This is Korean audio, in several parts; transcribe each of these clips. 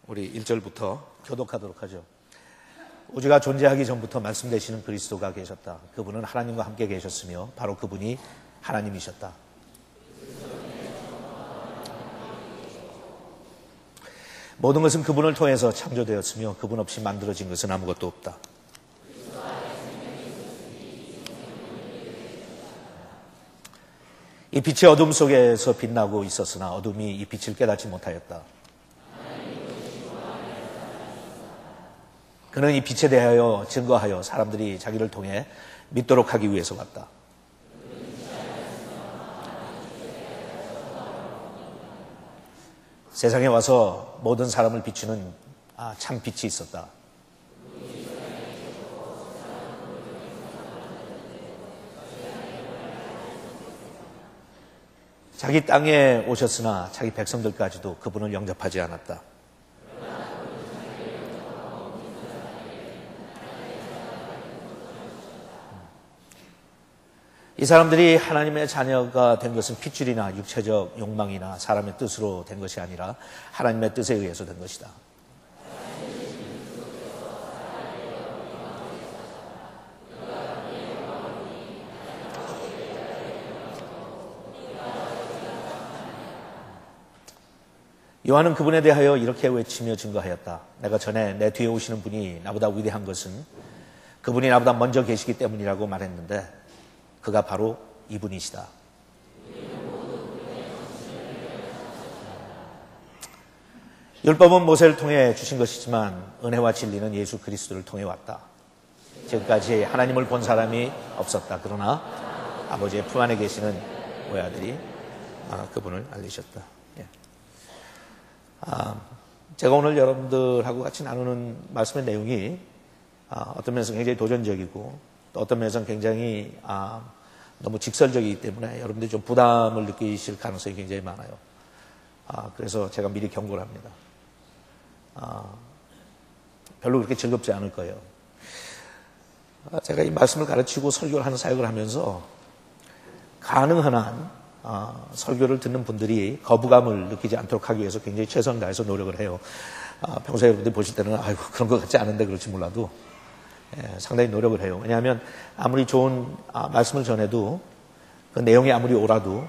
우리 1절부터 교독하도록 하죠. 우주가 존재하기 전부터 말씀 되시는 그리스도가 계셨다. 그분은 하나님과 함께 계셨으며 바로 그분이 하나님이셨다. 모든 것은 그분을 통해서 창조되었으며 그분 없이 만들어진 것은 아무것도 없다. 이 빛이 어둠 속에서 빛나고 있었으나 어둠이 이 빛을 깨닫지 못하였다. 그는 이 빛에 대하여 증거하여 사람들이 자기를 통해 믿도록 하기 위해서 왔다. 세상에 와서 모든 사람을 비추는 참 빛이 있었다. 자기 땅에 오셨으나 자기 백성들까지도 그분을 영접하지 않았다. 이 사람들이 하나님의 자녀가 된 것은 핏줄이나 육체적 욕망이나 사람의 뜻으로 된 것이 아니라 하나님의 뜻에 의해서 된 것이다. 요한은 그분에 대하여 이렇게 외치며 증거하였다. 내가 전에 내 뒤에 오시는 분이 나보다 위대한 것은 그분이 나보다 먼저 계시기 때문이라고 말했는데 그가 바로 이분이시다. 율법은 모세를 통해 주신 것이지만 은혜와 진리는 예수 그리스도를 통해 왔다. 지금까지 하나님을 본 사람이 없었다. 그러나 아버지의 품 안에 계시는 외아들이 그분을 알리셨다. 제가 오늘 여러분들하고 같이 나누는 말씀의 내용이 어떤 면에서 굉장히 도전적이고 또 어떤 면에서는 굉장히 너무 직설적이기 때문에 여러분들이 좀 부담을 느끼실 가능성이 굉장히 많아요. 그래서 제가 미리 경고를 합니다. 별로 그렇게 즐겁지 않을 거예요. 제가 이 말씀을 가르치고 설교를 하는 사역을 하면서 가능한 한 설교를 듣는 분들이 거부감을 느끼지 않도록 하기 위해서 굉장히 최선을 다해서 노력을 해요. 평소에 여러분들이 보실 때는 아이고 그런 것 같지 않은데 그럴지 몰라도 상당히 노력을 해요. 왜냐하면 아무리 좋은 말씀을 전해도 그 내용이 아무리 옳아도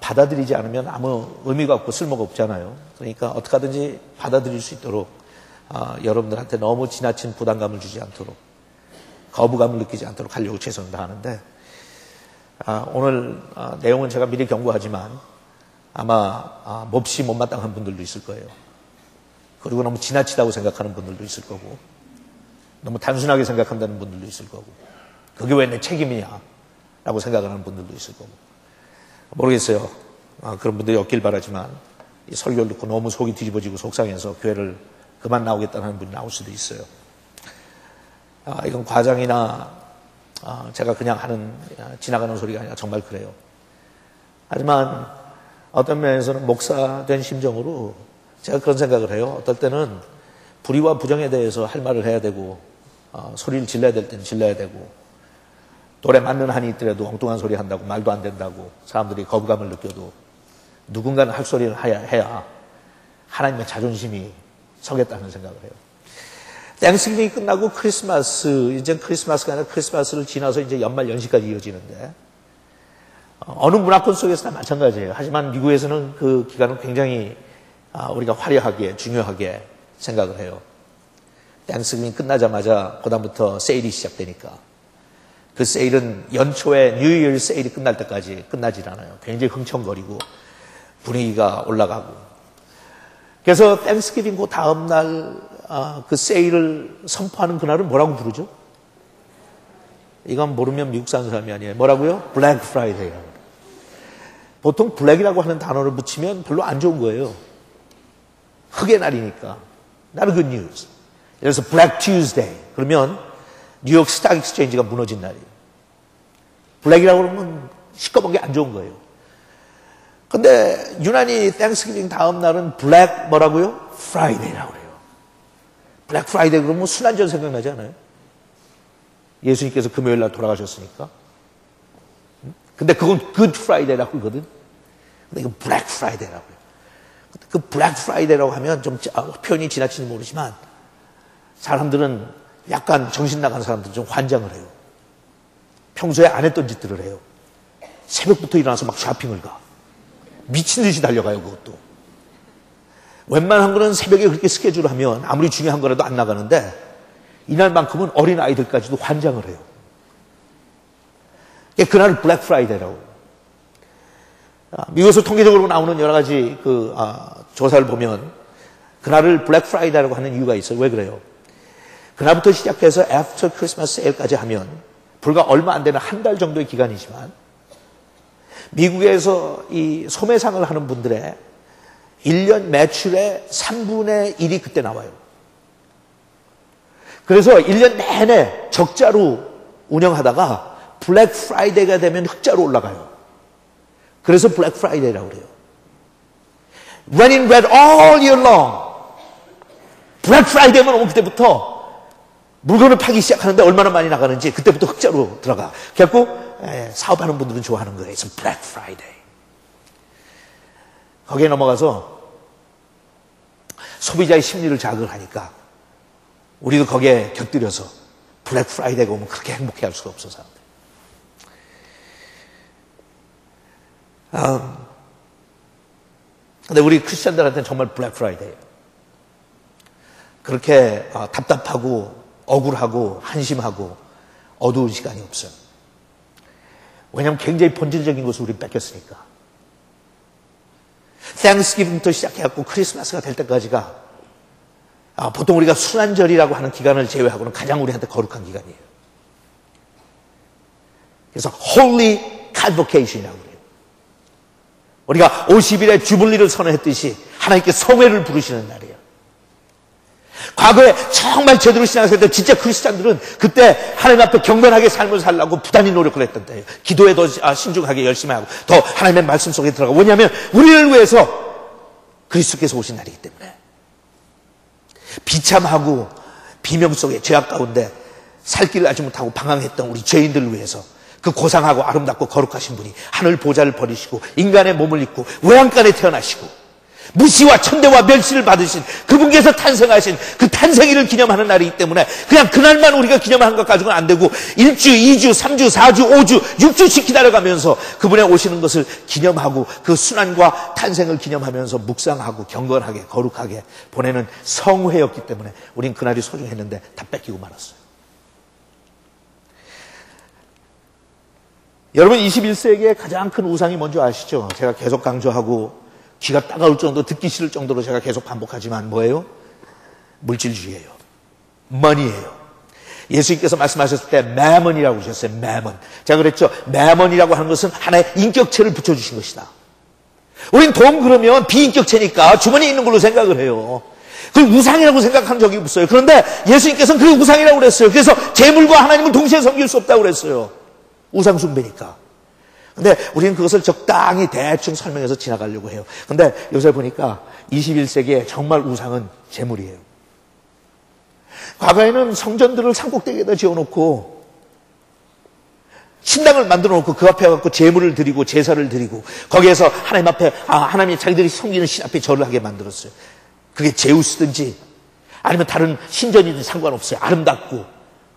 받아들이지 않으면 아무 의미가 없고 쓸모가 없잖아요. 그러니까 어떻게 하든지 받아들일 수 있도록 여러분들한테 너무 지나친 부담감을 주지 않도록 거부감을 느끼지 않도록 하려고 최선을 다하는데 오늘 내용은 제가 미리 경고하지만 아마 몹시 못마땅한 분들도 있을 거예요. 그리고 너무 지나치다고 생각하는 분들도 있을 거고 너무 단순하게 생각한다는 분들도 있을 거고 그게 왜 내 책임이냐 라고 생각하는 분들도 있을 거고 모르겠어요. 그런 분들이 없길 바라지만 이 설교를 듣고 너무 속이 뒤집어지고 속상해서 교회를 그만 나오겠다는 분이 나올 수도 있어요. 이건 과장이나 제가 그냥 하는 지나가는 소리가 아니라 정말 그래요. 하지만 어떤 면에서는 목사된 심정으로 제가 그런 생각을 해요. 어떨 때는 불의와 부정에 대해서 할 말을 해야 되고 소리를 질러야 될 때는 질러야 되고 돌에 맞는 한이 있더라도 엉뚱한 소리 한다고 말도 안 된다고 사람들이 거부감을 느껴도 누군가는 할 소리를 해야 하나님의 자존심이 서겠다는 생각을 해요. 땡스기빙이 끝나고 크리스마스, 이제 크리스마스가 아니라 크리스마스를 지나서 이제 연말 연시까지 이어지는데 어느 문화권 속에서 다 마찬가지예요. 하지만 미국에서는 그 기간은 굉장히 우리가 화려하게 중요하게 생각을 해요. 땡스기빙이 끝나자마자 그다음부터 세일이 시작되니까 그 세일은 연초에 뉴 이어 세일이 끝날 때까지 끝나질 않아요. 굉장히 흥청거리고 분위기가 올라가고 그래서 땡스기빙 그 다음 날 그 세일을 선포하는 그날은 뭐라고 부르죠? 이건 모르면 미국 사는 사람이 아니에요. 뭐라고요? 블랙 프라이데이라고. 보통 블랙이라고 하는 단어를 붙이면 별로 안 좋은 거예요. 흑의 날이니까. Not a good news. 예를 들어서 블랙 튜즈데이. 그러면 뉴욕 스탁 익스체인지가 무너진 날이에요. 블랙이라고 그러면 시꺼먼 게 안 좋은 거예요. 근데 유난히 땡스기빙 다음 날은 블랙 뭐라고요? 프라이데이라고 그래요. 블랙 프라이데이 그러면 순환절 생각나지 않아요? 예수님께서 금요일 날 돌아가셨으니까. 근데 그건 굿 프라이데이라고 그러거든. 근데 이건 블랙 프라이데이라고 해요. 그 블랙 프라이데이라고 하면 좀 표현이 지나치는지 모르지만 사람들은 약간 정신 나간 사람들은 좀 환장을 해요. 평소에 안 했던 짓들을 해요. 새벽부터 일어나서 막 쇼핑을 가. 미친 듯이 달려가요, 그것도. 웬만한 거는 새벽에 그렇게 스케줄을 하면 아무리 중요한 거라도 안 나가는데 이날만큼은 어린 아이들까지도 환장을 해요. 그날을 블랙 프라이데이라고. 미국에서 통계적으로 나오는 여러 가지 조사를 보면 그날을 블랙 프라이데이라고 하는 이유가 있어요. 왜 그래요? 그날부터 시작해서 애프터 크리스마스 세일까지 하면 불과 얼마 안 되는 한 달 정도의 기간이지만 미국에서 이 소매상을 하는 분들의 1년 매출의 3분의 1이 그때 나와요. 그래서 1년 내내 적자로 운영하다가 블랙 프라이데이가 되면 흑자로 올라가요. 그래서 블랙 프라이데이라고 그래요. Running red all year long. 블랙 프라이데이만 오면 그때부터 물건을 파기 시작하는데 얼마나 많이 나가는지 그때부터 흑자로 들어가. 그래갖고 사업하는 분들은 좋아하는 거예요. 그래서 블랙 프라이데이. 거기에 넘어가서 소비자의 심리를 자극을 하니까 우리도 거기에 곁들여서 블랙 프라이데이가 오면 그렇게 행복해할 수가 없어 사람들. 근데 우리 크리스천들한테는 정말 블랙 프라이데이예요. 그렇게 답답하고 억울하고 한심하고 어두운 시간이 없어요. 왜냐하면 굉장히 본질적인 것을 우리 뺏겼으니까. Thanksgiving부터 시작해갖고 크리스마스가 될 때까지가 보통 우리가 순환절이라고 하는 기간을 제외하고는 가장 우리한테 거룩한 기간이에요. 그래서 Holy Convocation이라고 그래요. 우리가 50일의 주블리를 선언했듯이 하나님께 성회를 부르시는 날이에요. 과거에 정말 제대로 신앙생활 때 진짜 크리스찬들은 그때 하나님 앞에 경건하게 삶을 살려고 부단히 노력을 했던 때예요. 기도에 더 신중하게 열심히 하고 더 하나님의 말씀 속에 들어가고. 왜냐하면 우리를 위해서 그리스도께서 오신 날이기 때문에. 비참하고 비명 속에 죄악 가운데 살 길을 알지 못하고 방황했던 우리 죄인들을 위해서 그 고상하고 아름답고 거룩하신 분이 하늘 보좌를 버리시고 인간의 몸을 입고 외양간에 태어나시고 무시와 천대와 멸시를 받으신 그분께서 탄생하신 그 탄생일을 기념하는 날이기 때문에 그냥 그날만 우리가 기념하는 것 가지고는 안 되고 1주, 2주, 3주, 4주, 5주, 6주씩 기다려가면서 그분의 오시는 것을 기념하고 그 순환과 탄생을 기념하면서 묵상하고 경건하게 거룩하게 보내는 성회였기 때문에 우린 그날이 소중했는데 다 뺏기고 말았어요. 여러분 21세기의 가장 큰 우상이 뭔지 아시죠? 제가 계속 강조하고 귀가 따가울 정도 듣기 싫을 정도로 제가 계속 반복하지만 뭐예요? 물질주의예요. money예요. 예수님께서 말씀하셨을 때 매먼이라고 하셨어요. 매먼. 제가 그랬죠. 매먼이라고 하는 것은 하나의 인격체를 붙여주신 것이다. 우린 돈 그러면 비인격체니까 주머니에 있는 걸로 생각을 해요. 그걸 우상이라고 생각한 적이 없어요. 그런데 예수님께서는 그게 우상이라고 그랬어요. 그래서 재물과 하나님을 동시에 섬길 수 없다고 그랬어요. 우상 숭배니까. 근데 우리는 그것을 적당히 대충 설명해서 지나가려고 해요. 근데 요새 보니까 21세기에 정말 우상은 재물이에요. 과거에는 성전들을 산꼭대기에다 지어놓고 신당을 만들어 놓고 그 앞에 가서 재물을 드리고 제사를 드리고 거기에서 하나님 앞에 하나님이 자기들이 섬기는 신 앞에 절을 하게 만들었어요. 그게 제우스든지 아니면 다른 신전이든 상관없어요. 아름답고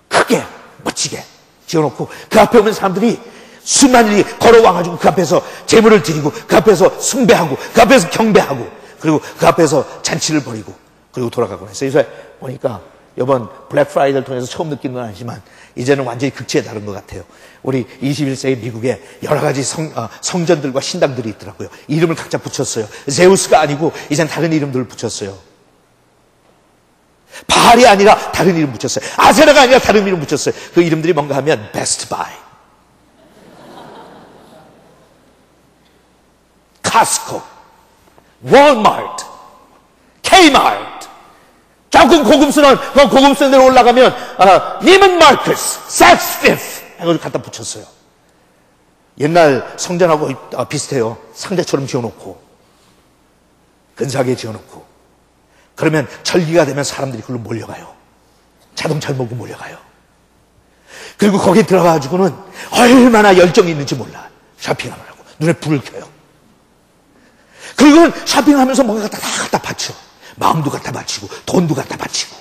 크게 멋지게 지어놓고 그 앞에 오는 사람들이 수만일이 걸어와가지고 그 앞에서 제물을 드리고 그 앞에서 숭배하고 그 앞에서 경배하고 그리고 그 앞에서 잔치를 벌이고 그리고 돌아가곤 했어요. 요새 보니까 이번 블랙 프라이데이를 통해서 처음 느낀 건 아니지만 이제는 완전히 극치에 다른 것 같아요. 우리 21세기 미국에 여러 가지 성전들과 신당들이 있더라고요. 이름을 각자 붙였어요. 제우스가 아니고 이젠 다른 이름들을 붙였어요. 바알이 아니라 다른 이름 붙였어요. 아세라가 아니라 다른 이름 붙였어요. 그 이름들이 뭔가 하면 베스트 바이, 카스코, 월마트, 케이마트, 조금 고급스러운 데로 올라가면 니먼 마크스, 삭스 피프 해가지고 갖다 붙였어요. 옛날 성전하고 비슷해요. 상자처럼 지어놓고 근사하게 지어놓고 그러면 절기가 되면 사람들이 그걸로 몰려가요. 자동차를 몰고 몰려가요. 그리고 거기에 들어가가지고는 얼마나 열정이 있는지 몰라. 쇼핑하느라고 눈에 불을 켜요. 그리고 쇼핑하면서 뭔가 다 갖다 바쳐. 마음도 갖다 바치고 돈도 갖다 바치고.